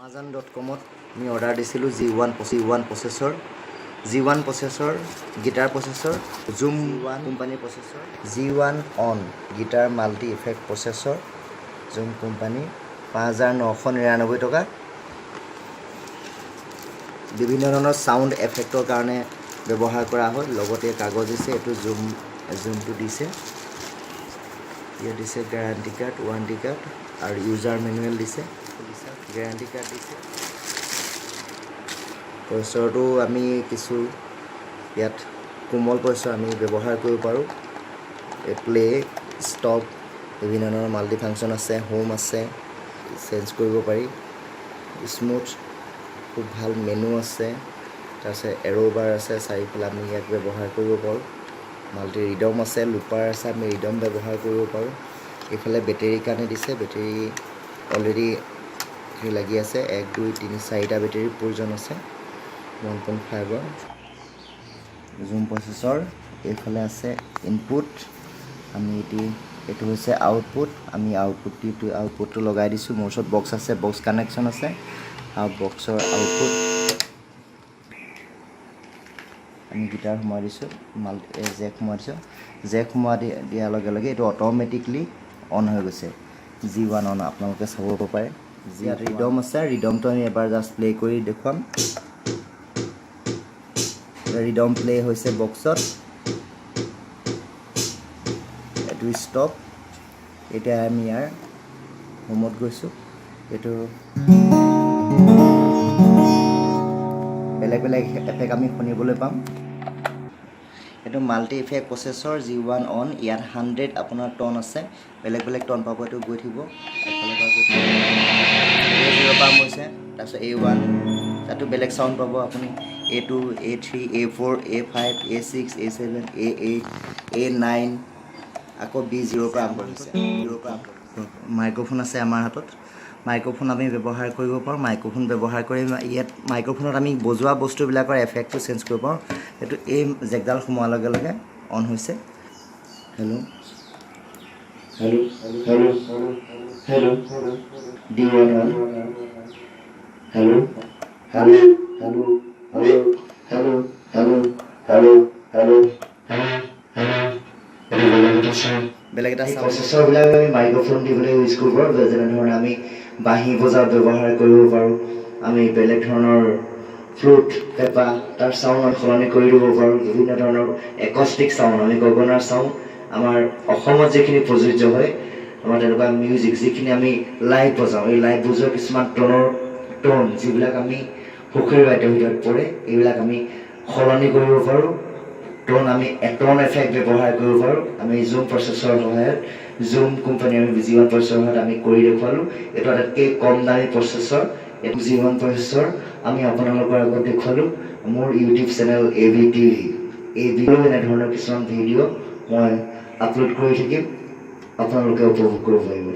Amazon.com আমি order দিছিলোঁ G1 processor guitar processor Zoom company processor G1 on guitar multi effect processor Zoom company 5999 টকা বিভিন্ন ধৰণৰ sound এফেক্টৰ কাৰণে ব্যৱহাৰ কৰা হয় লগতে কাগজ দিছে এটো জুমটো দিছে ইয়াত দিছে গ্যাৰান্টি কাৰ্ড ওৱাৰেণ্টি কাৰ্ড আৰু ইউজাৰ মেনুৱেল দিছে গ্যাৰান্টি কাৰ্ড দিছে প্ৰচেছৰটো আমি কিছু ইয়াত কোমল প্ৰচেছৰ আমি ব্যৱহাৰ কৰিব পাৰোঁ প্লে ষ্টপ বিভিন্ন ধৰণৰ মাল্টি ফাংচন আছে হোম আছে চেঞ্জ কৰিব পাৰি স্মুথ খুব ভাল মেনু আছে তাৰপিছত এৰো বাৰ আছে চাৰিফালে আমি ইয়াক ব্যৱহাৰ কৰিব পাৰোঁ মাল্টি ৰিডম আছে লুপাৰ আছে আমি ৰিডম ব্যৱহাৰ কৰিব পাৰোঁ এইফালে বেটাৰী কাৰণে দিছে বেটাৰী অলৰেডি লাগি আছে 1 2 3 4টা বেটাৰী প্ৰয়োজন আছে 1.5 জুম প্ৰচেছৰ এইফালে আছে ইনপুট আমি এটো হৈছে আউটপুট আমি আউটপুটটো লগাই দিছো মোৰ ওচৰত বক্স আছে বক্স কানেকচন আছে আৰু বক্সৰ আউটপুট আমি গিটাৰ সোমাই দিছো জেক সোমাই দিয়াৰ লগে লগে এটো অটোমেটিকলি অন হৈ গৈছে G1 অন আপোনালোকে চাব পাৰে ইয়াত ৰিডম আছে ৰিডমটো আমি এবাৰ জাস্ট প্লে কৰি দেখুৱাম ৰিডম প্লে হৈছে বক্সত এটো ষ্টপ এটা আমি ইয়াৰ হোমত গৈছো এটো বেলেগ এফেক্ট আমি শুনিবলৈ পাম এটো multi effect processor G1 on ইয়াত 100 আপোনাৰ টন আছে বেলেগ টন পাব এটো গৈ থিব এফালে গৈ থিব A0 পাম হৈছে তাৰপিছত A1 তাতো বেলেগ সাউন্ড পাব আপুনি A2 A3 A4 A5 A6 A7 A8 A9 আকৌ B0 পৰা আৰম্ভ হৈছে মাইক্ৰোফোন আছে আমাৰ হাতত মাইক্ৰোফোন আমি ব্যৱহাৰ কৰিব পাৰোঁ মাইক্ৰোফোন ব্যৱহাৰ কৰি ইয়াত মাইক্ৰোফোনত আমি বজোৱা বস্তুবিলাকৰ এফেক্টটো চেঞ্জ কৰিব পাৰোঁ এটো এই জেকডাল সোমোৱাৰ লগে লগে অন হৈছে হেল্ল D1 hello বেলেগ এটা প্ৰচেছৰ বিলাক আমি মাইক্ৰোফোন দিবলৈ ইউজ কৰিব পাৰোঁ যেনে ধৰণে আমি বাঁহী বজা ব্যৱহাৰ কৰিব পাৰোঁ আমি বেলেগ ধৰণৰ ফ্লুট পেপা তাৰ সাউন্ড সলনি কৰি দিব পাৰোঁ বিভিন্ন ধৰণৰ একস্টিক সাউন্ড আমি গগনাৰ সাউন্ড আমাৰ অসমত যেখিনি প্ৰযোজ্য হয় আমাৰ তেনেকুৱা মিউজিক যেখিনি আমি লাইভ বজাওঁ এই লাইভ বজোৱা কিছুমান টোন যিবিলাক আমি হুকৰি বাদ্যৰ ভিতৰত পৰে এইবিলাক আমি সলনি কৰিব পাৰোঁ টোন আমি এটন এফেক্ট ব্যৱহাৰ কৰিব পাৰোঁ আমি জুম প্ৰচেছৰ সহায়ত জুম কোম্পানী আমি G1 প্ৰচেছৰত আমি কৰি দেখুৱালোঁ এটা আটাইতকৈ কম দামী প্ৰচেছৰ এই G1 প্ৰচেছৰ আমি আপোনালোকৰ আগত দেখুৱালোঁ মোৰ ইউটিউব চেনেল ABTV এই ভিডিঅ' এনে ধৰণৰ কিছুমান ভিডিঅ' মই আপলোড কৰি থাকিম আপোনালোকে উপভোগ কৰিব পাৰিব